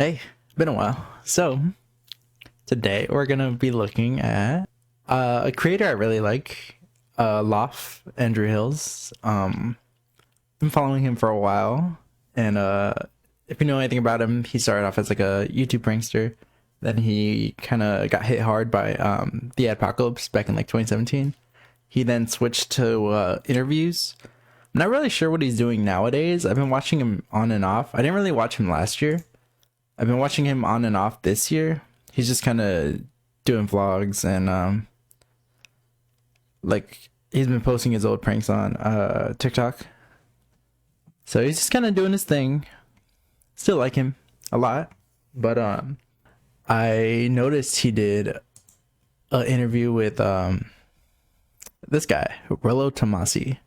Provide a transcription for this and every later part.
Hey, been a while. So, today we're gonna be looking at a creator I really like, LAWHF, Andrew Hales. Been following him for a while, and if you know anything about him, he started off as like a YouTube prankster. Then he kind of got hit hard by the apocalypse back in like 2017. He then switched to interviews. I'm not really sure what he's doing nowadays. I've been watching him on and off. I didn't really watch him last year. I've been watching him on and off this year. He's just kind of doing vlogs and like he's been posting his old pranks on TikTok. So he's just kind of doing his thing. Still like him a lot, but I noticed he did an interview with this guy, Rollo Tomasi.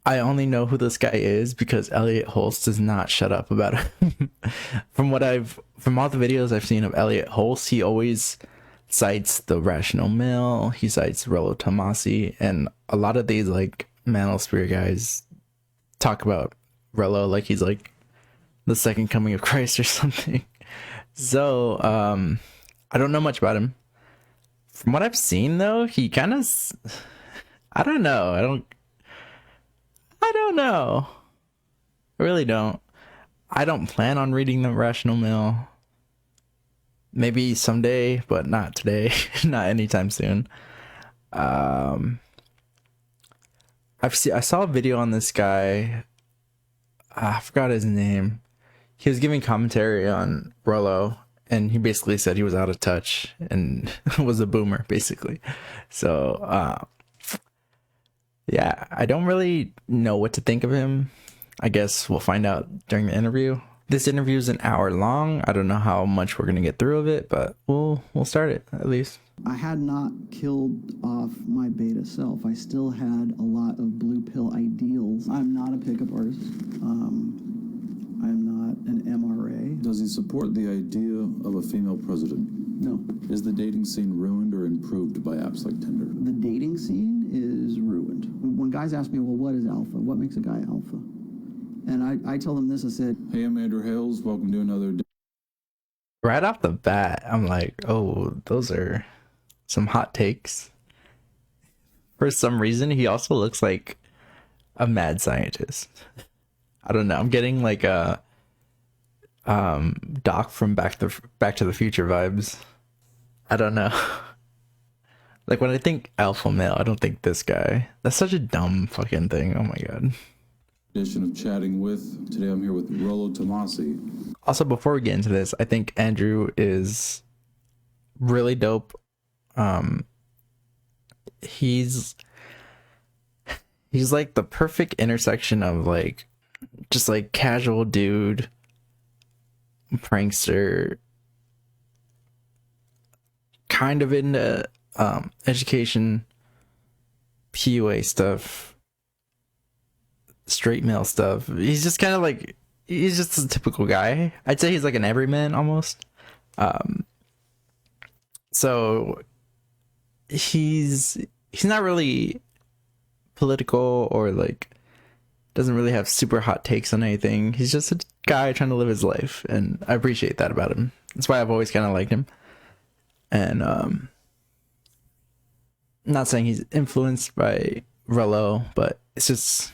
I only know who this guy is because Elliot Holst does not shut up about him. From all the videos I've seen of Elliot Holst, he always cites the Rational Male. He cites Rollo Tomasi, and a lot of these like manosphere guys talk about Rollo like he's like the second coming of Christ or something. So I don't know much about him. From what I've seen though, he kind of, I don't know. I don't know. I really don't. I don't plan on reading the Rational Male. Maybe someday, but not today. Not anytime soon. I saw a video on this guy. I forgot his name. He was giving commentary on Rollo, and he basically said he was out of touch and was a boomer, basically. So, yeah, I don't really know what to think of him. I guess we'll find out during the interview. This interview is an hour long. I don't know how much we're gonna get through of it, but we'll start it at least. I had not killed off my beta self. I still had a lot of blue pill ideals. I'm not a pickup artist. I'm not an MRA. Does he support the idea of a female president? No. Is the dating scene ruined or improved by apps like Tinder? The dating scene is ruined. When guys ask me, well, what is alpha? What makes a guy alpha? And I tell them this, I said, Hey, I'm Andrew Hales. Welcome to another day. Right off the bat, I'm like, oh, those are some hot takes. For some reason, he also looks like a mad scientist. I don't know. I'm getting like a Doc from Back to the Future vibes. I don't know. Like when I think alpha male, I don't think this guy. That's such a dumb fucking thing. Oh my god. Edition of Chatting With. Today I'm here with Rollo Tomasi. Also, before we get into this, I think Andrew is really dope. He's like the perfect intersection of like just like casual dude, prankster, kind of into education, PUA stuff, straight male stuff. He's just kind of like, he's just a typical guy. I'd say he's like an everyman almost. So he's not really political or like doesn't really have super hot takes on anything. He's just a guy trying to live his life, and I appreciate that about him. That's why I've always kind of liked him. And I'm not saying he's influenced by Rollo, but it's just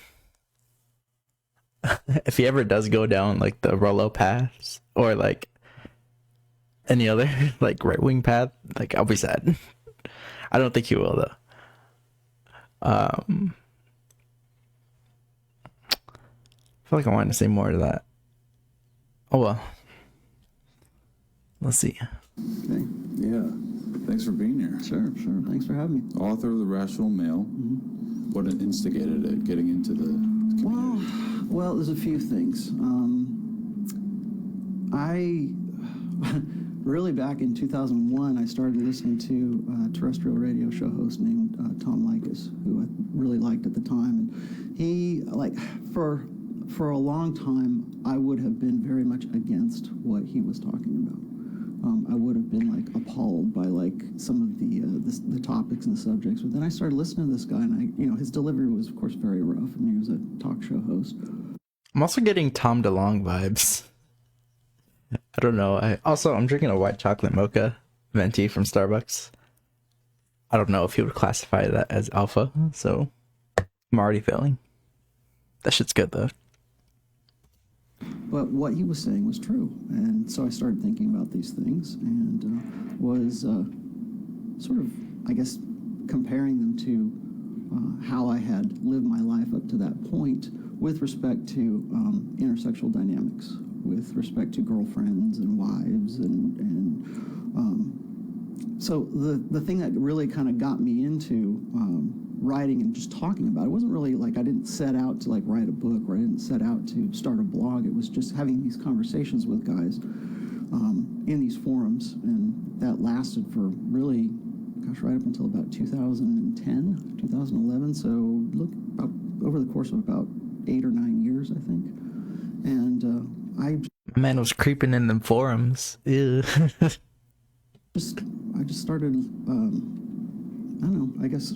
if he ever does go down like the Rollo paths or like any other like right-wing path, like I'll be sad. I don't think he will though. I feel like I wanted to say more to that. Oh well. Let's see. okay, Yeah. Thanks for being here. sure. Thanks for having me. Author of The Rational Male. What instigated it, getting into the community? Well, there's a few things. I really back in 2001, I started listening to a terrestrial radio show host named Tom Likas, who I really liked at the time. And he, like, for a long time, I would have been very much against what he was talking about. I would have been like appalled by like some of the topics and the subjects. But then I started listening to this guy, and his delivery was, of course, very rough. I mean, he was a talk show host. I'm also getting Tom DeLonge vibes. I don't know. I'm drinking a white chocolate mocha venti from Starbucks. I don't know if he would classify that as alpha, so I'm already failing. That shit's good though. But what he was saying was true, and so I started thinking about these things and was sort of, I guess, comparing them to how I had lived my life up to that point with respect to intersexual dynamics, with respect to girlfriends and wives, so the thing that really kind of got me into writing and just talking about it wasn't really like I didn't set out to like write a book, or I didn't set out to start a blog. It was just having these conversations with guys in these forums, and that lasted for really, gosh, right up until about 2010, 2011. So look, about over the course of about 8 or 9 years, I think. And My man was creeping in them forums. Ew. I just started, I don't know, I guess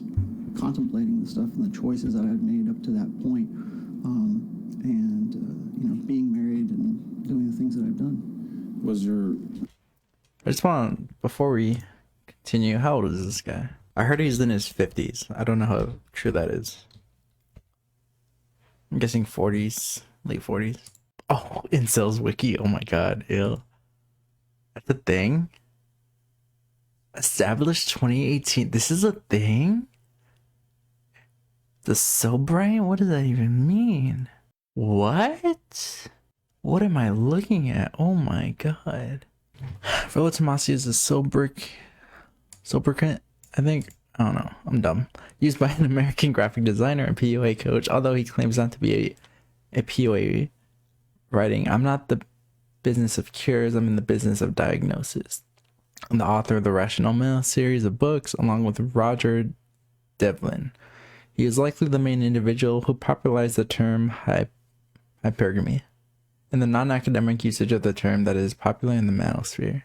contemplating the stuff and the choices that I had made up to that point, and you know, being married and doing the things that I've done. I just want, before we continue, how old is this guy? I heard he's in his 50s. I don't know how true that is. I'm guessing 40s, late 40s. Oh, Incels Wiki. Oh my god, ew. That's a thing? Established 2018. This is a thing? The Sobrain? What does that even mean? What? What am I looking at? Oh my god. Rollo Tomasi is a sobriquet, I think. I don't know. I'm dumb. Used by an American graphic designer and PUA coach, although he claims not to be a PUA writing. I'm not the business of cures, I'm in the business of diagnosis. I'm the author of the Rational Male series of books, along with Roger Devlin. He is likely the main individual who popularized the term hypergamy, and the non-academic usage of the term that is popular in the manosphere.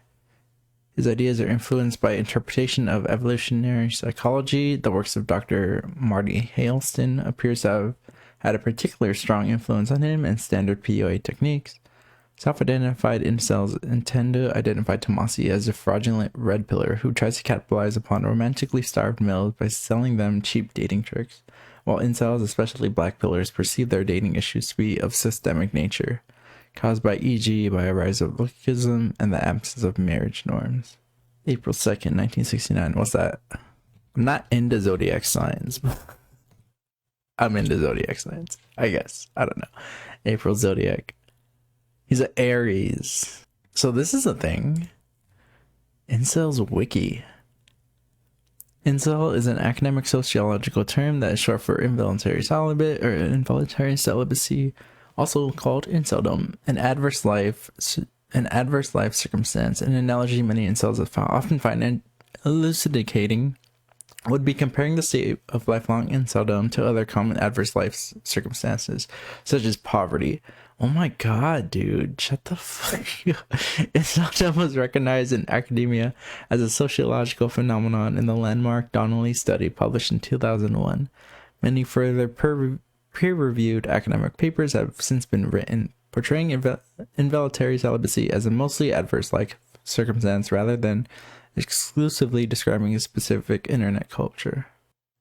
His ideas are influenced by interpretation of evolutionary psychology. The works of Dr. Marty Haleston appears to have had a particular strong influence on him and standard PUA techniques. Self-identified incels intend to identify Tomasi as a fraudulent red pillar who tries to capitalize upon romantically starved males by selling them cheap dating tricks, while incels, especially black pillars, perceive their dating issues to be of systemic nature, caused by e.g. by a rise of wokeism and the absence of marriage norms. April 2nd, 1969. What's that? I'm not into zodiac signs. I'm into zodiac signs, I guess. I don't know. April zodiac. He's an Aries. So this is a thing. Incels Wiki. Incel is an academic sociological term that is short for involuntary celibate or involuntary celibacy, also called inceldom, an adverse life circumstance. An analogy many incels often find elucidating would be comparing the state of lifelong inceldom to other common adverse life circumstances, such as poverty. Oh my god, dude, shut the fuck up. Inceldom was recognized in academia as a sociological phenomenon in the landmark Donnelly study published in 2001. Many further peer-reviewed academic papers have since been written, portraying involuntary celibacy as a mostly adverse life circumstance rather than exclusively describing a specific internet culture.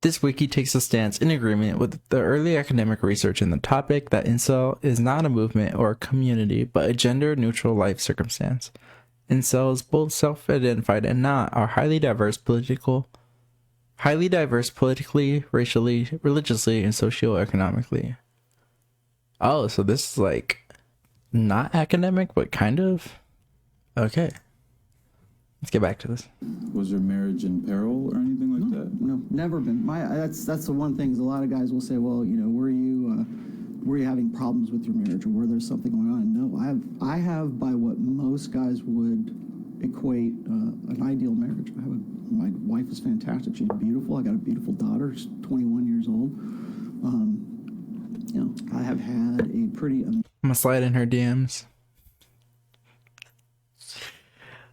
This wiki takes a stance in agreement with the early academic research in the topic that incel is not a movement or a community, but a gender-neutral life circumstance. Incels, both self-identified and not, are highly diverse politically, racially, religiously, and socioeconomically. Oh, so this is like not academic, but kind of? Okay. Let's get back to this. Was your marriage in peril or anything like that? No, never been. That's the one thing is a lot of guys will say, well, you know, were you having problems with your marriage, or were there something going on? No, I have by what most guys would equate an ideal marriage. My wife is fantastic. She's beautiful. I got a beautiful daughter. She's 21 years old. You know, I have had a pretty. I'm gonna slide in her DMs.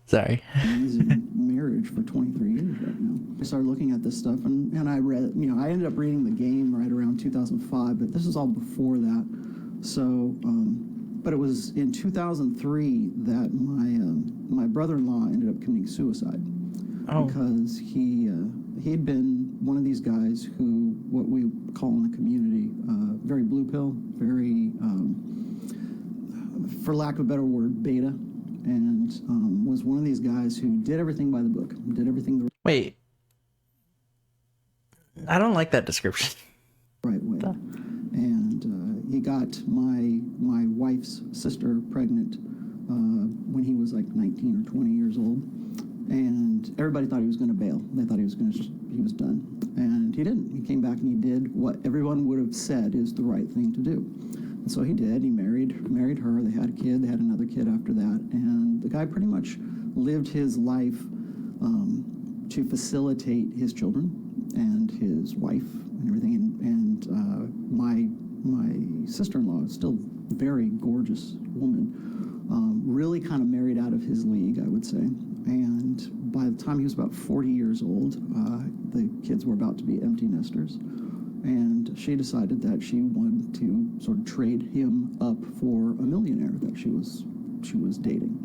Sorry. Amazing marriage for 23 years right now. I started looking at this stuff, and I read, you know, I ended up reading The Game right around 2005, but this is all before that. So, But it was in 2003 that my brother-in-law ended up committing suicide. Oh. Because he had been one of these guys who, what we call in the community, very blue pill, very, for lack of a better word, beta, and was one of these guys who did everything by the book, did everything the Wait. I don't like that description. right way. And he got my wife's sister pregnant when he was like 19 or 20 years old. And everybody thought he was going to bail. They thought he was done. And he didn't. He came back and he did what everyone would have said is the right thing to do. And so he did. He married her. They had a kid. They had another kid after that. And the guy pretty much lived his life to facilitate his children and his wife and everything. And my sister-in-law is still a very gorgeous woman, really kind of married out of his league, I would say. And by the time he was about 40 years old, the kids were about to be empty nesters. And she decided that she wanted to sort of trade him up for a millionaire that she was dating.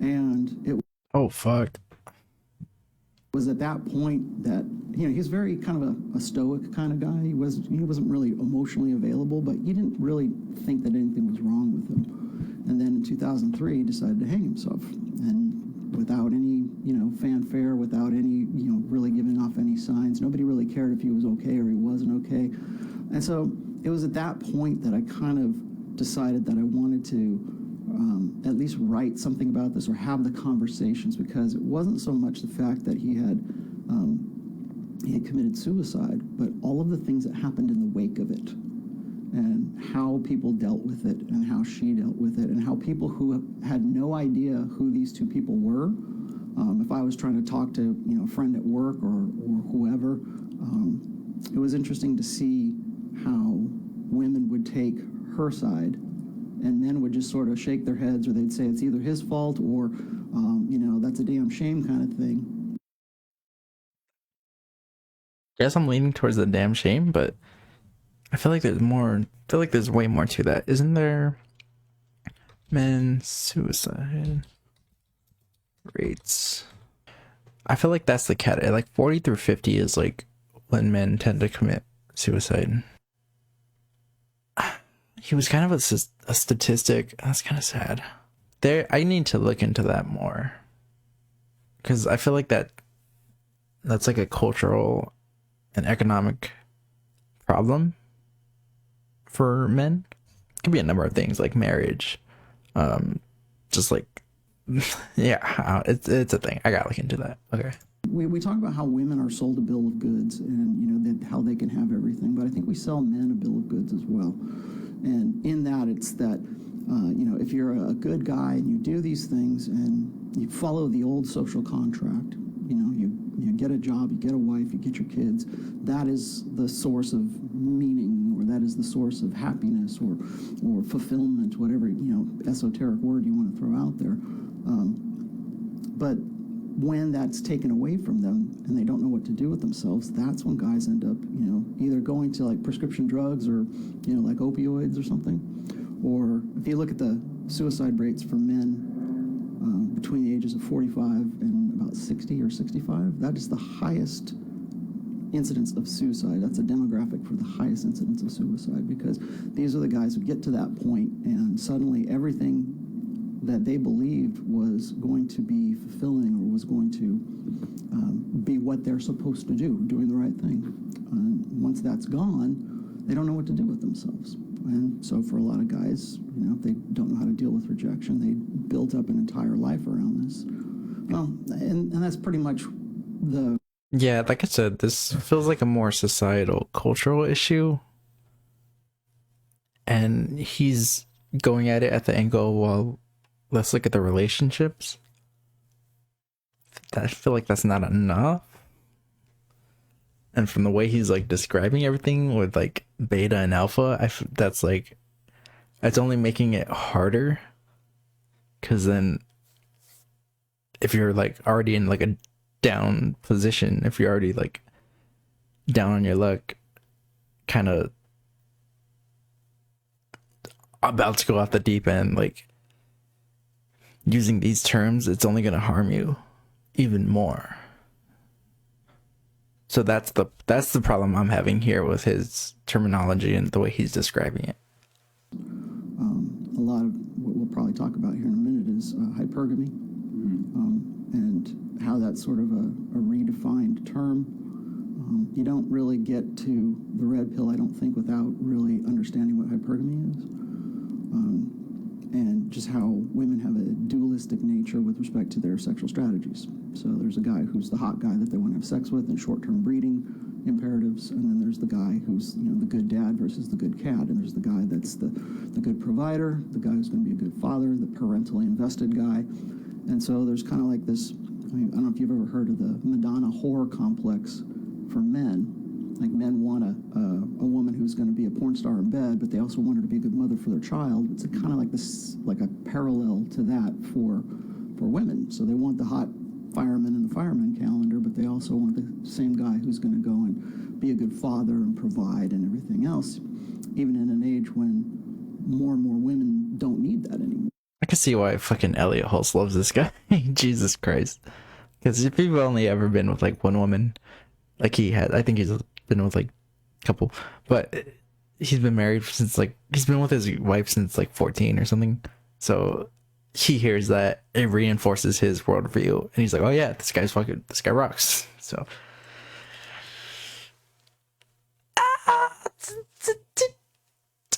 And it Oh, fuck. was at that point that, he's very kind of a stoic kind of guy. He wasn't really emotionally available, but you didn't really think that anything was wrong with him. And then in 2003, he decided to hang himself. And without any, fanfare, without any, really giving off any signs. Nobody really cared if he was okay or he wasn't okay. And so it was at that point that I kind of decided that I wanted to at least write something about this or have the conversations, because it wasn't so much the fact that he had committed suicide, but all of the things that happened in the wake of it, and how people dealt with it, and how she dealt with it, and how people who had no idea who these two people were, if I was trying to talk to a friend at work or whoever, it was interesting to see how women would take her side, and men would just sort of shake their heads, or they'd say it's either his fault or that's a damn shame kind of thing. Guess I'm leaning towards the damn shame, but I feel like there's more. I feel like there's way more to that. Isn't there? Men suicide rates. I feel like that's the category. Like 40 through 50 is like when men tend to commit suicide. He was kind of a statistic. That's kind of sad. I need to look into that more, because I feel like that's like a cultural and economic problem for men. It could be a number of things, like marriage, just like yeah, it's a thing. I gotta look into that. Okay. We talk about how women are sold a bill of goods, and how they can have everything, but I think we sell men a bill of goods as well. And in that, it's that if you're a good guy and you do these things and you follow the old social contract, you get a job, you get a wife, you get your kids, that is the source of meaning, or that is the source of happiness or fulfillment, whatever esoteric word you want to throw out there. But when that's taken away from them and they don't know what to do with themselves, that's when guys end up, either going to like prescription drugs or, like opioids or something. Or if you look at the suicide rates for men between the ages of 45 and about 60 or 65, that is the highest incidence of suicide. That's a demographic for the highest incidence of suicide, because these are the guys who get to that point and suddenly everything that they believed was going to be fulfilling or was going to be what they're supposed to do, doing the right thing. Once that's gone, they don't know what to do with themselves. And so for a lot of guys, if they don't know how to deal with rejection, they built up an entire life around this. Well, and that's pretty much the... Yeah, like I said, this feels like a more societal, cultural issue. And he's going at it at the angle, well, let's look at the relationships. I feel like that's not enough. And from the way he's like describing everything with like beta and alpha, that's like, it's only making it harder. Because then if you're like already in like a down position, if you're already like down on your luck, kind of about to go off the deep end, like using these terms, it's only going to harm you even more. So that's the problem I'm having here with his terminology and the way he's describing it. A lot of what we'll probably talk about here in a minute is hypergamy, and how that's sort of a redefined term. You don't really get to the red pill, I don't think, without really understanding what hypergamy is. And just how women have a dualistic nature with respect to their sexual strategies. So there's a guy who's the hot guy that they want to have sex with and short-term breeding imperatives, and then there's the guy who's, you know, the good dad versus the good cat, and there's the guy that's the good provider, the guy who's going to be a good father, the parentally invested guy. And so there's kind of like this, I don't know if you've ever heard of the Madonna horror complex for men. Like, men want a woman who's going to be a porn star in bed, but they also want her to be a good mother for their child. It's kind of like this, like a parallel to that for women. So they want the hot fireman in the fireman calendar, but they also want the same guy who's going to go and be a good father and provide and everything else, even in an age when more and more women don't need that anymore. I can see why fucking Elliot Hulse loves this guy. Jesus Christ. Because if you've only ever been with like one woman, like he has, I think he's been with like a couple, but he's been married since like, he's been with his wife since like 14 or something. So he hears that, it reinforces his worldview, and he's like, oh yeah, this guy rocks. So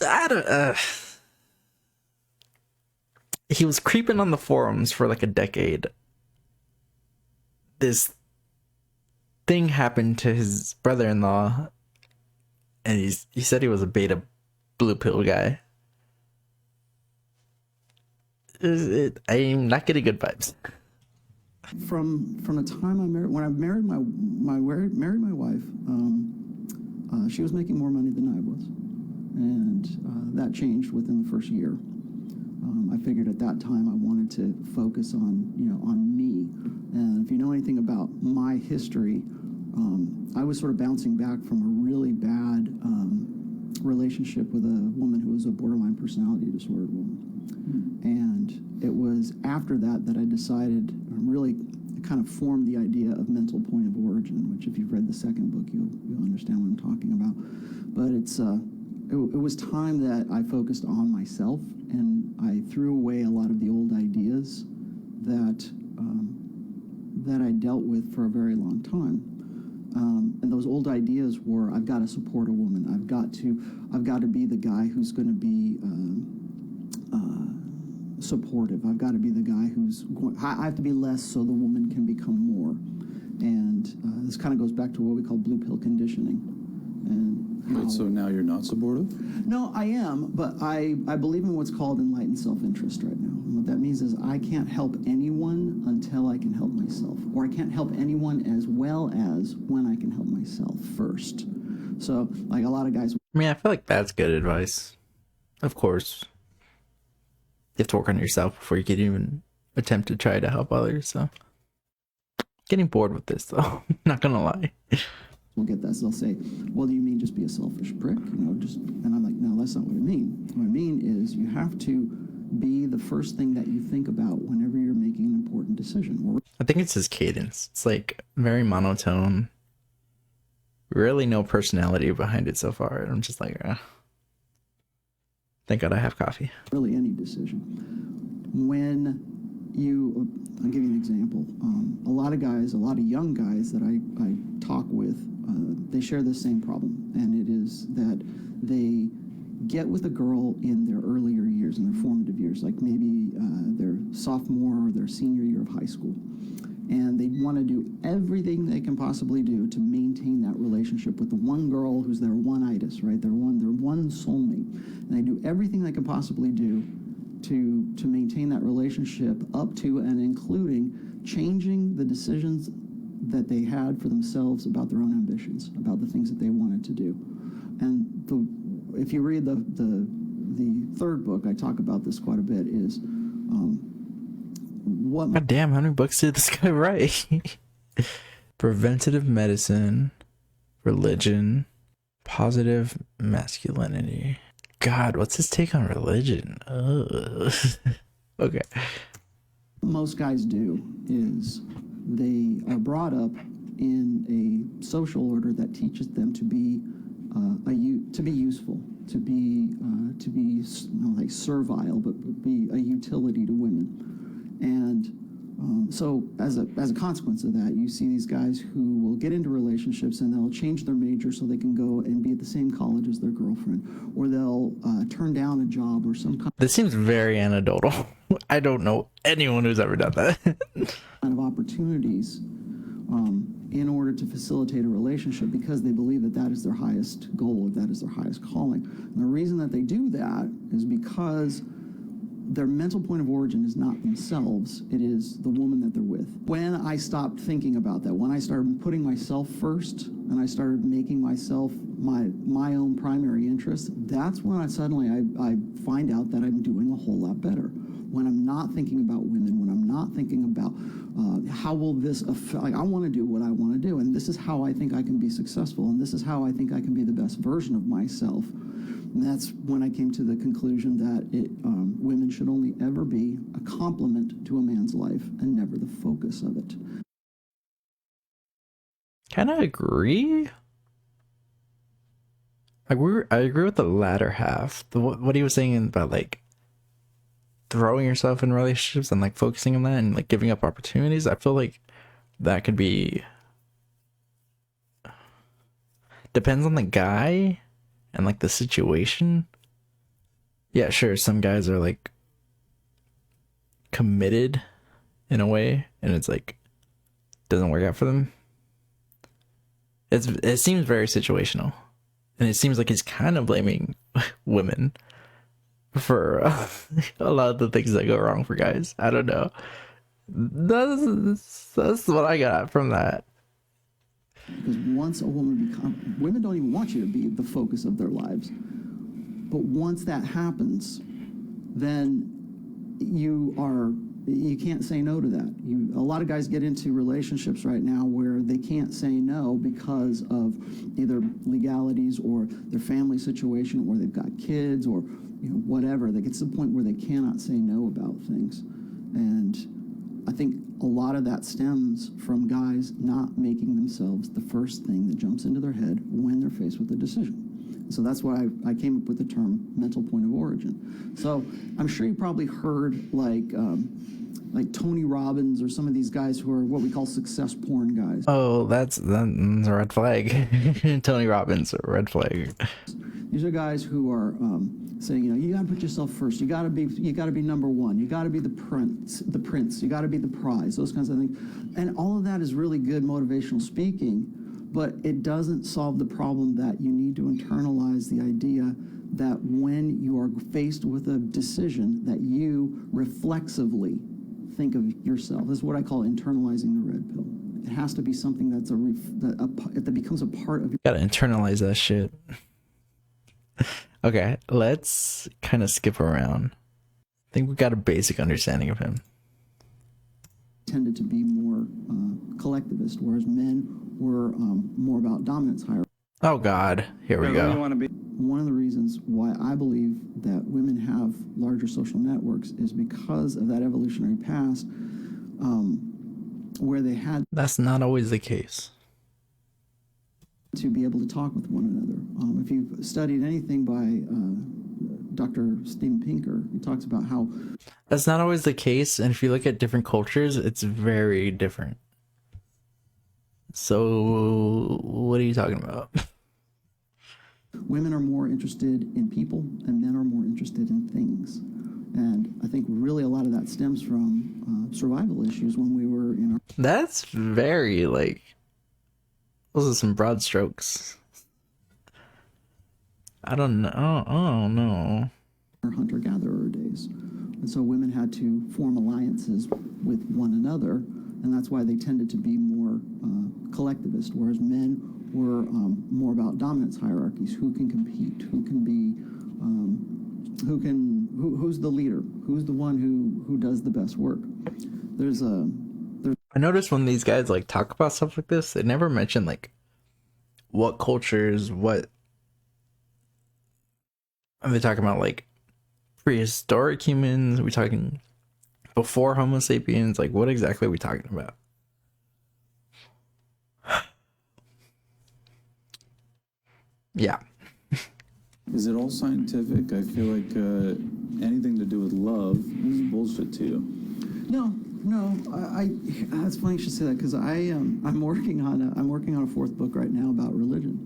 I don't, he was creeping on the forums for like a decade. This thing happened to his brother-in-law, and he said he was a beta blue pill guy. I'm not getting good vibes. From the time when I married my wife, she was making more money than I was, and that changed within the first year. I figured at that time I wanted to focus on me, and if you know anything about my history, I was sort of bouncing back from a really bad relationship with a woman who was a borderline personality disorder woman. And it was after that that I decided, really kind of formed the idea of mental point of origin, which if you've read the second book, you'll understand what I'm talking about. But it was time that I focused on myself, and I threw away a lot of the old ideas that I dealt with for a very long time. And those old ideas were, I've got to support a woman. I've got to be the guy who's going to be supportive. I've got to be the guy I have to be less so the woman can become more. And this kind of goes back to what we call blue pill conditioning. And Wait, so now you're not supportive? No, I am, but I believe in what's called enlightened self-interest right now. And what that means is I can't help anyone until I can help myself. Or I can't help anyone as well as when I can help myself first. So, like a lot of guys... I mean, I feel like that's good advice. Of course. You have to work on yourself before you can even attempt to try to help others, so... Getting bored with this, though. Not gonna lie. We'll get that. So they'll say, well, do you mean just be a selfish prick? And I'm like, no, that's not what I mean. What I mean is you have to be the first thing that you think about whenever you're making an important decision. I think it's his cadence. It's like very monotone. Really no personality behind it so far. I'm just like, thank God I have coffee. Really any decision. I'll give you an example. A lot of young guys that I talk with, they share the same problem, and it is that they get with a girl in their earlier years, in their formative years, like maybe their sophomore or their senior year of high school, and they want to do everything they can possibly do to maintain that relationship with the one girl who's their one-itis, right? Their one soulmate, and they do everything they can possibly do to maintain that relationship, up to and including changing the decisions that they had for themselves about their own ambitions, about the things that they wanted to do. And if you read the third book, I talk about this quite a bit, is God damn, how many books did this guy write? Preventative medicine, religion, positive masculinity. God, what's his take on religion? Ugh. Okay. Most guys do is they are brought up in a social order that teaches them to be to be useful, to be like servile, but be a utility to women. And so as a consequence of that, you see these guys who will get into relationships and they'll change their major so they can go and be at the same college as their girlfriend, or they'll turn down a job or some kind This seems very anecdotal. I don't know anyone who's ever done that. of opportunities in order to facilitate a relationship because they believe that that is their highest goal, that is their highest calling. And the reason that they do that is because their mental point of origin is not themselves, it is the woman that they're with. When I stopped thinking about that, when I started putting myself first and I started making myself my own primary interest, that's when I find out that I'm doing a whole lot better. When I'm not thinking about women, when I'm not thinking about how will this affect, like I want to do what I want to do, and this is how I think I can be successful, and this is how I think I can be the best version of myself. And that's when I came to the conclusion that women should only ever be a complement to a man's life and never the focus of it. Kind of agree. I agree with the latter half. What he was saying about like throwing yourself in relationships and like focusing on that and like giving up opportunities. I feel like that could be, depends on the guy and like the situation. Yeah, sure, some guys are like committed in a way and it's like doesn't work out for them. It seems very situational, and it seems like he's kind of blaming women for a lot of the things that go wrong for guys. I don't know. That's what I got from that. Because once a woman women don't even want you to be the focus of their lives. But once that happens, then you can't say no to that. A lot of guys get into relationships right now where they can't say no because of either legalities or their family situation, or they've got kids, or whatever. They get to the point where they cannot say no about things. And I think a lot of that stems from guys not making themselves the first thing that jumps into their head when they're faced with a decision. So that's why I came up with the term mental point of origin. So I'm sure you probably heard like Tony Robbins or some of these guys who are what we call success porn guys. Oh, that's a red flag. Tony Robbins, a red flag. These are guys who are saying, you got to put yourself first. You got to be number one. You got to be the prince. You got to be the prize. Those kinds of things. And all of that is really good motivational speaking, but it doesn't solve the problem that you need to internalize the idea that when you are faced with a decision that you reflexively think of yourself. This is what I call internalizing the red pill. It has to be something that's that becomes a part of your... Gotta internalize that shit. Okay, let's kind of skip around. I think we got a basic understanding of him. Tended to be more collectivist, whereas men were more about dominance hierarchy. Oh God, here we go. One of the reasons why I believe that women have larger social networks is because of that evolutionary past, where they had... That's not always the case. ...to be able to talk with one another. If you've studied anything by Dr. Steven Pinker, he talks about how... That's not always the case, and if you look at different cultures, it's very different. So, what are you talking about? Women are more interested in people, and men are more interested in things. And I think really a lot of that stems from survival issues when we were in our... That's very, like... Those are some broad strokes. I don't know. Our hunter-gatherer days. And so women had to form alliances with one another, and that's why they tended to be more collectivist, whereas men were more about dominance hierarchies. Who can compete? Who can be... who's the leader? Who's the one who does the best work? I noticed when these guys like talk about stuff like this, they never mention like what cultures, what Are they talking about like prehistoric humans? Are we talking before Homo sapiens? Like, what exactly are we talking about? Yeah. Is it all scientific? I feel like anything to do with love is bullshit to you. No. That's funny you should say that, because I'm working on a fourth book right now about religion,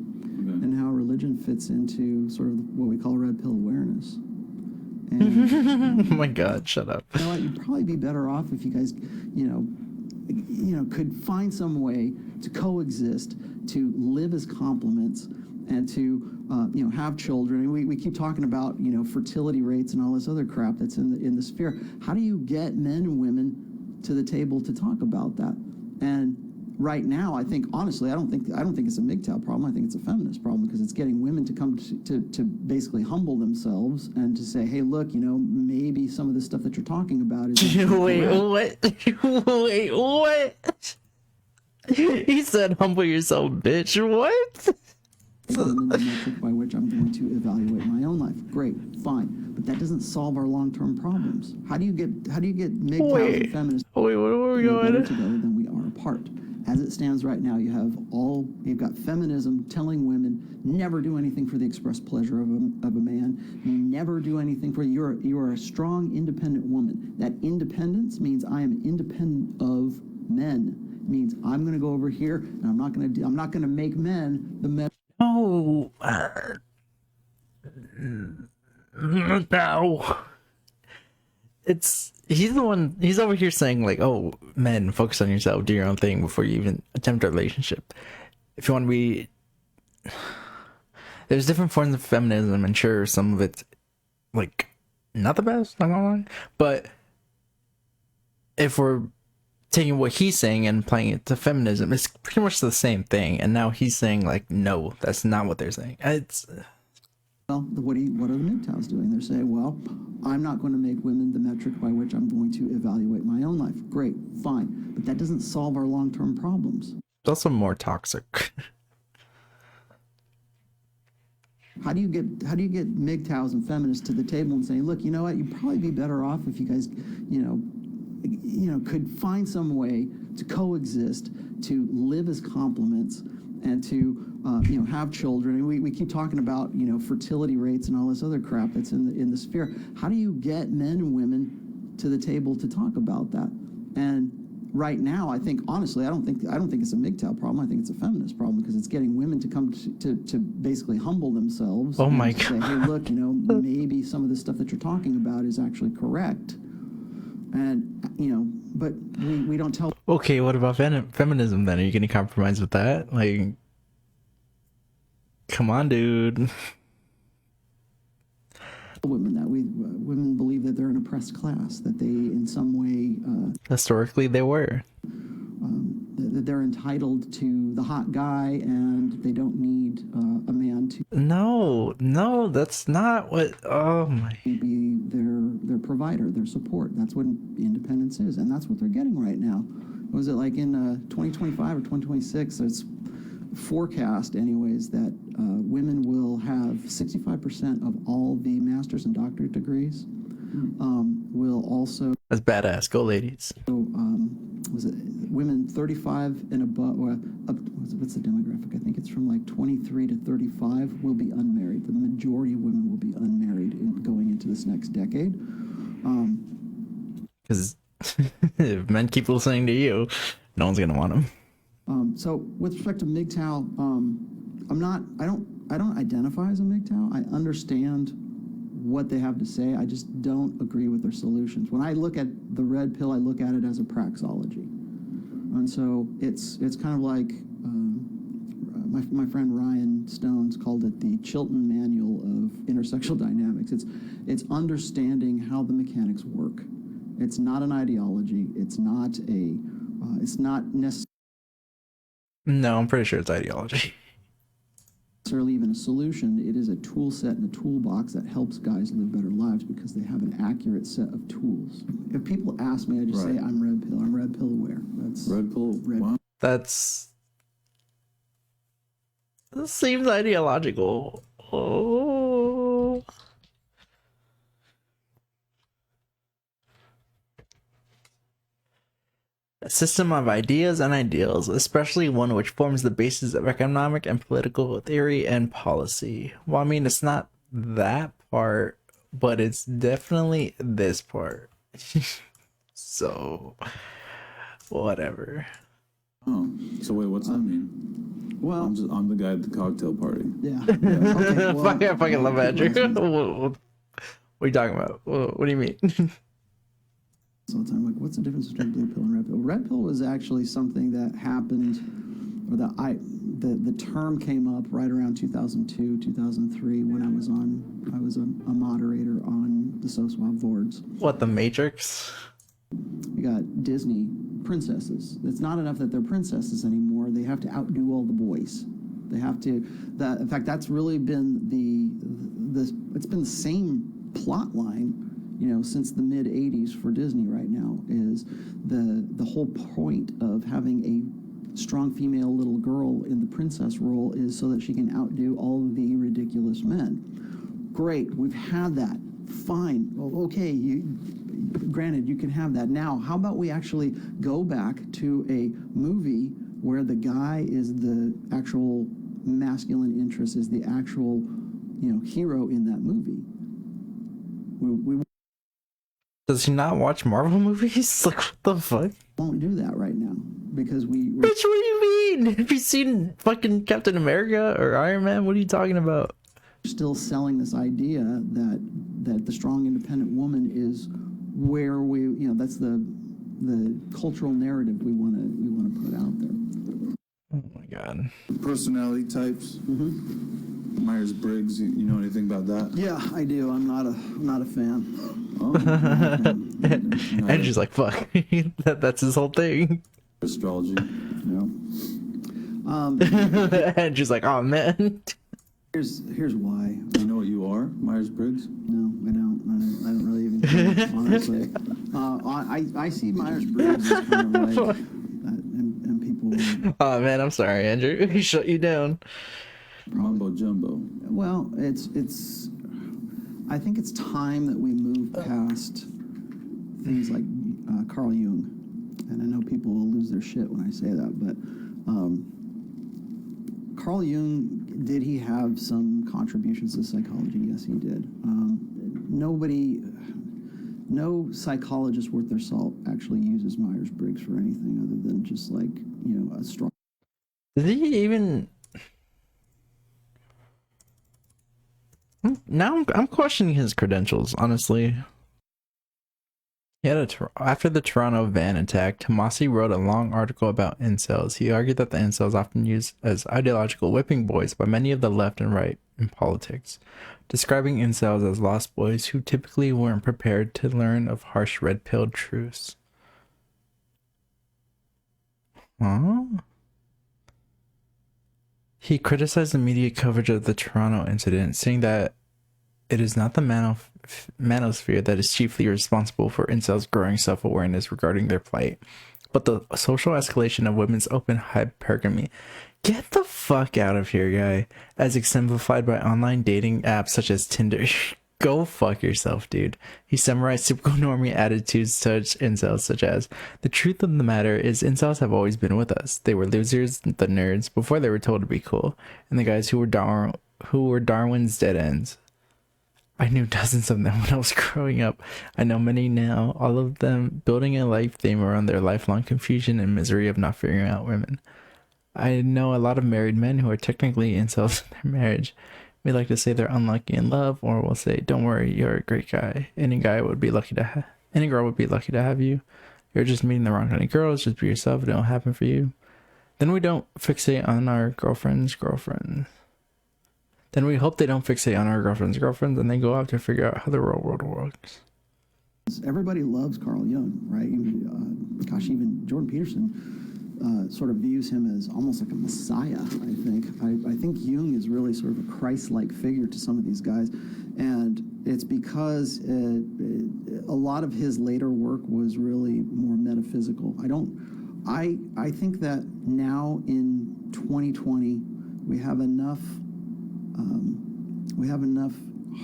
and how religion fits into sort of what we call red pill awareness. And, Oh my God, shut up. you know what? You'd probably be better off if you guys, could find some way to coexist, to live as complements, and to have children. And we keep talking about fertility rates and all this other crap that's in the sphere. How do you get men and women to the table to talk about that? And right now, I think, honestly, I don't think it's a MGTOW problem. I think it's a feminist problem, because it's getting women to come to basically humble themselves and to say, hey, look, maybe some of the stuff that you're talking about is Wait, what? He said, humble yourself, bitch. What? the metric by which I'm going to evaluate my own life. Great, fine, but that doesn't solve our long-term problems. How do you get MGTOWs and feminists Wait, what are we better going? together than we are apart? As it stands right now, you've got feminism telling women never do anything for the express pleasure of a man, never do anything for you are a strong, independent woman. That independence means I am independent of men. It means I'm going to go over here and I'm not going to make men the men. No. No. He's the one. He's over here saying like, "Oh, men, focus on yourself, do your own thing before you even attempt a relationship." If you want to be, there's different forms of feminism, and sure, some of it's like not the best, not gonna lie. But if we're taking what he's saying and applying it to feminism, it's pretty much the same thing. And now he's saying like, no, that's not what they're saying. It's Well, what are the MGTOWs doing? They're saying, well, I'm not going to make women the metric by which I'm going to evaluate my own life. Great, fine, but that doesn't solve our long-term problems. also more toxic. How do you get MGTOWs and feminists to the table and saying, look, you know what? You'd probably be better off if you guys, could find some way to coexist, to live as complements, and to have children. And we keep talking about fertility rates and all this other crap that's in the sphere. How do you get men and women to the table to talk about that? And right now, I think, honestly, I don't think it's a MGTOW problem. I think it's a feminist problem, because it's getting women to come to basically humble themselves. Oh my God. Say, hey, look, maybe some of the stuff that you're talking about is actually correct. And but we don't tell. Okay, what about feminism then? Are you going to compromise with that? Like, come on, dude. Women that women believe that they're an oppressed class, that they in some way Historically, they were. that they're entitled to the hot guy and they don't need a man to No, that's not what. Oh my. be their provider, their support. That's what independence is, and that's what they're getting right now. Was it like in 2025 or 2026? It's forecast, anyways, that women will have 65% of all the master's and doctorate degrees. Will also. That's badass. Go, ladies. Was it women 35 and above? Or what's the demographic? I think it's from like 23 to 35 will be unmarried. The majority of women will be unmarried going into this next decade. Because if men keep listening to you, no one's gonna want them. So with respect to MGTOW, I don't identify as a MGTOW. I understand what they have to say. I just don't agree with their solutions. When I look at the red pill, I look at it as a praxeology. And so it's kind of like my friend Ryan Stones called it the Chilton Manual of Intersexual Dynamics. It's understanding how the mechanics work. It's not an ideology. It's not necessarily. No, I'm pretty sure it's ideology. Even a solution. It is a tool set and a toolbox that helps guys live better lives because they have an accurate set of tools. If people ask me, I just say I'm red pill. I'm red pill aware. That's red pill. Wow. That seems ideological. Oh. a system of ideas and ideals, especially one which forms the basis of economic and political theory and policy. Well, I mean, it's not that part, but it's definitely this part. So, whatever. Oh, so wait, what's that mean? Well, I'm the guy at the cocktail party. yeah. Okay, well, I fucking love Andrew. people ask me What are you talking about? What do you mean? all the time, like, what's the difference between blue pill and red pill? Red pill was actually something that happened, or the term came up right around 2002, 2003 when I was a moderator on the SOSWAP boards. What, the Matrix? You got Disney princesses. It's not enough that they're princesses anymore. They have to outdo all the boys. They have to. That, in fact, that's really been it's been the same plot line, since the mid '80s for Disney. Right now is the whole point of having a strong female little girl in the princess role is so that she can outdo all the ridiculous men. Great, we've had that. Fine. Well, okay. Granted, you can have that. Now, how about we actually go back to a movie where the guy is the actual masculine interest, is the actual, hero in that movie? We Does he not watch Marvel movies? Like, what the fuck? won't do that right now because we're Bitch, what do you mean? Have you seen fucking Captain America or Iron Man? What are you talking about? still selling this idea that the strong, independent woman is where that's the cultural narrative we want to put out there. Oh my god. Personality types. Myers-Briggs. You know anything about that? Yeah, I do. I'm not a fan. Oh, Andrew's like, fuck. That's his whole thing. astrology. Andrew's like, oh man. Here's why. You know what you are, Myers-Briggs? No, I don't. I don't really even know, honestly. I see Myers-Briggs as kind of like, and people. Oh man, I'm sorry, Andrew. He shut you down. Mumbo jumbo. Well, it's. I think it's time that we move past things like Carl Jung, and I know people will lose their shit when I say that, but Carl Jung, did he have some contributions to psychology? Yes, he did. No psychologist worth their salt actually uses Myers-Briggs for anything other than just like, a strong. Did he even? Now I'm questioning his credentials, honestly. He had after the Toronto van attack, Tomasi wrote a long article about incels. He argued that the incels often used as ideological whipping boys by many of the left and right in politics, describing incels as lost boys who typically weren't prepared to learn of harsh red-pilled truths. Huh? He criticized the media coverage of the Toronto incident, saying that it is not the manosphere that is chiefly responsible for incels' growing self-awareness regarding their plight, but the social escalation of women's open hypergamy. Get the fuck out of here, guy. As exemplified by online dating apps such as Tinder. Go fuck yourself, dude. He summarized typical normie attitudes towards incels, such as, the truth of the matter is incels have always been with us. They were losers, the nerds, before they were told to be cool, and the guys who were Darwin's dead ends. I knew dozens of them when I was growing up. I know many now, all of them building a life theme around their lifelong confusion and misery of not figuring out women. I know a lot of married men who are technically incels in their marriage. We like to say they're unlucky in love, or we'll say, don't worry, you're a great guy. Any girl would be lucky to have you. You're just meeting the wrong kind of girls, just be yourself, it'll happen for you. Then we don't fixate on our girlfriend's girlfriend. Then we hope they don't fixate on our girlfriend's girlfriends and then go out to figure out how the real world works. Everybody loves Carl Jung, right? Even Jordan Peterson sort of views him as almost like a messiah, I think. I think Jung is really sort of a Christ-like figure to some of these guys. And it's because a lot of his later work was really more metaphysical. I think that now in 2020, we have enough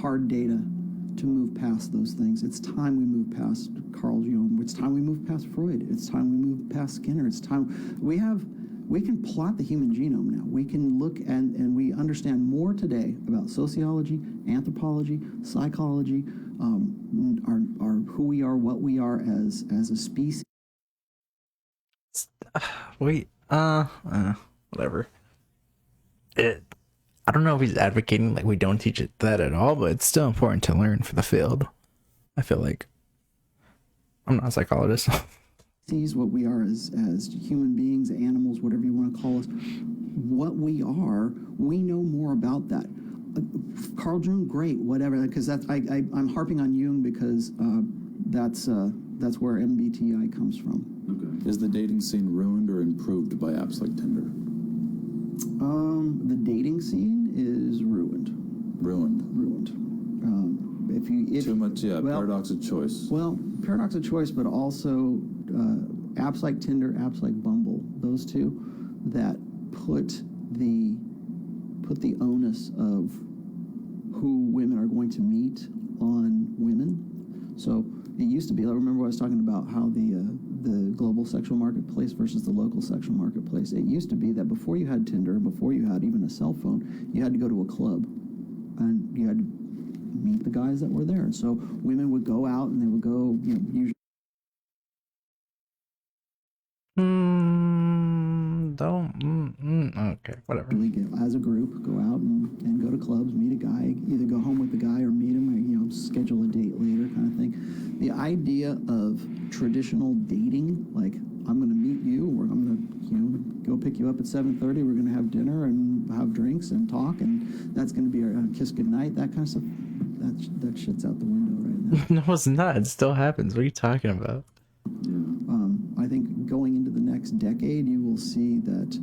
hard data to move past those things. It's time we move past Carl Jung. It's time we move past Freud. It's time we move past Skinner. It's time we can plot the human genome now. We can look and we understand more today about sociology, anthropology, psychology, our who we are, what we are as a species. Wait, whatever. I don't know if he's advocating like we don't teach it that at all, but it's still important to learn for the field. I feel like I'm not a psychologist. Sees what we are as human beings, animals, whatever you want to call us. What we are, we know more about that. Carl Jung, great, whatever. Because I'm harping on Jung because that's where MBTI comes from. Okay. Is the dating scene ruined or improved by apps like Tinder? The dating scene is ruined. Ruined. If too much, yeah. Well, paradox of choice. Well, paradox of choice, but also apps like Tinder, apps like Bumble, those two that put the onus of who women are going to meet on women. So it used to be. I remember I was talking about how the global sexual marketplace versus the local sexual marketplace. It used to be that before you had Tinder, before you had even a cell phone, you had to go to a club, and you had to meet the guys that were there. And so women would go out and they would go, usually. Okay, whatever. As a group, go out and go to clubs, meet a guy, either go home with the guy or meet him, or schedule a date later, kind of thing. The idea of traditional dating, like I'm going to meet you, or I'm going to go pick you up at 7:30. We're going to have dinner and have drinks and talk, and that's going to be our kiss goodnight. That kind of stuff. That shit's out the window right now. No, it's not. It still happens. What are you talking about? I think going into the next decade, you will see that.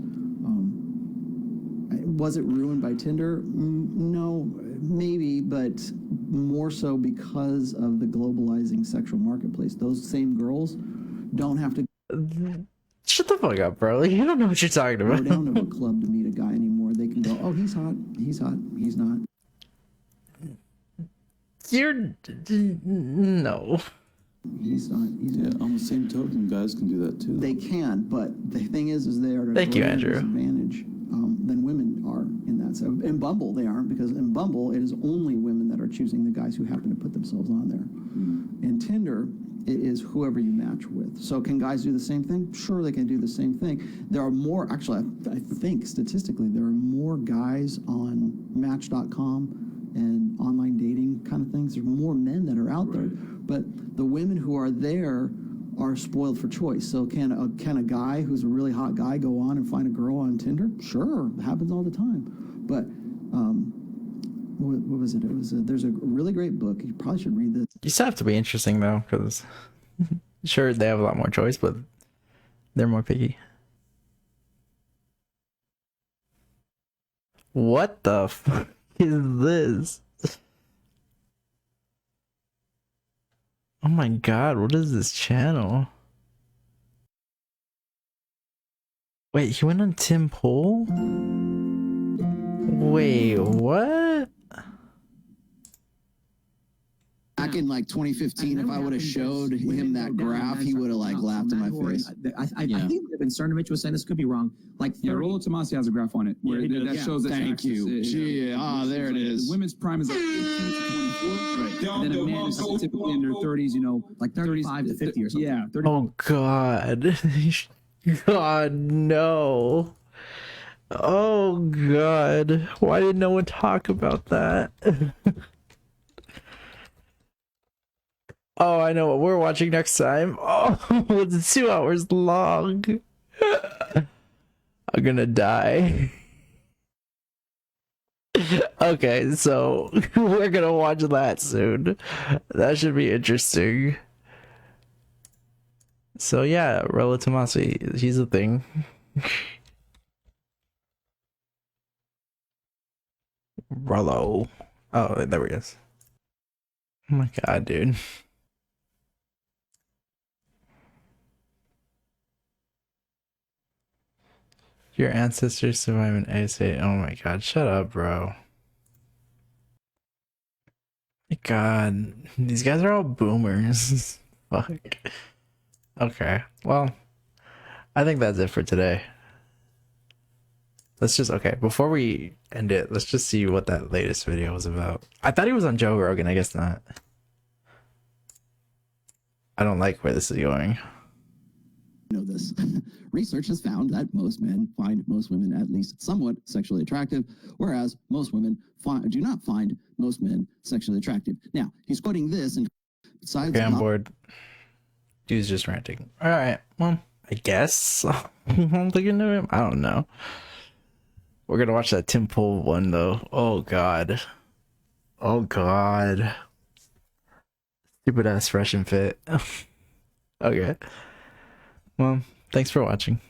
Was it ruined by Tinder? No, maybe, but more so because of the globalizing sexual marketplace. Those same girls don't have to Shut the fuck up, bro. You don't know what you're talking about. go down to a club to meet a guy anymore. They can go, oh, he's hot, he's not. No. He's not. On the same token, guys can do that too. They can, but the thing is they are at a Thank you, greater Andrew. disadvantage than women are in that. So in Bumble, they aren't, because in Bumble, it is only women that are choosing the guys who happen to put themselves on there. In Tinder, it is whoever you match with. So can guys do the same thing? Sure, they can do the same thing. There are more, actually, I think statistically, there are more guys on Match.com and online dating kind of things. There's more men that are out there. But the women who are there are spoiled for choice. So can a guy who's a really hot guy go on and find a girl on Tinder? Sure, it happens all the time. But what was it? There's a really great book. You probably should read this. You still have to be interesting though, because sure they have a lot more choice, but they're more picky. What the fuck is this? Oh my god, what is this channel? Wait, he went on Tim Pool? Wait, what? Back in like 2015, if I would have showed him that graph, he would have like laughed in my face. I think when Cernovich was saying, this could be wrong. Like, yeah, Rollo Tomasi has a graph on it where that shows that. Thank you. Gee, there it is. The women's prime is like 18 to 24. Right. And then a man is typically in their 30s, like 35 to 50 or something. Yeah. 30. Oh god. God, no. Oh god. Why did no one talk about that? Oh, I know what we're watching next time. Oh, it's 2 hours long. I'm gonna die. Okay, so we're gonna watch that soon. That should be interesting. So yeah, Rollo Tomasi, he's a thing. Rollo. Oh, there he is. Oh my god, dude. Your ancestors survive an ice age. Oh my god, shut up, bro. god. These guys are all boomers. Fuck. Okay. Well, I think that's it for today. Let's just, okay, before we end it, let's just see what that latest video was about. I thought he was on Joe Rogan. I guess not. I don't like where this is going. Know this. Research has found that most men find most women at least somewhat sexually attractive, whereas most women do not find most men sexually attractive. Now, he's quoting this, and besides... Okay, I'm bored. Dude's just ranting. All right, well, I guess I'm looking at him. I don't know. We're gonna watch that Tim Pool one though. Oh god. Oh god. Stupid ass fresh and fit. Okay. Well, thanks for watching.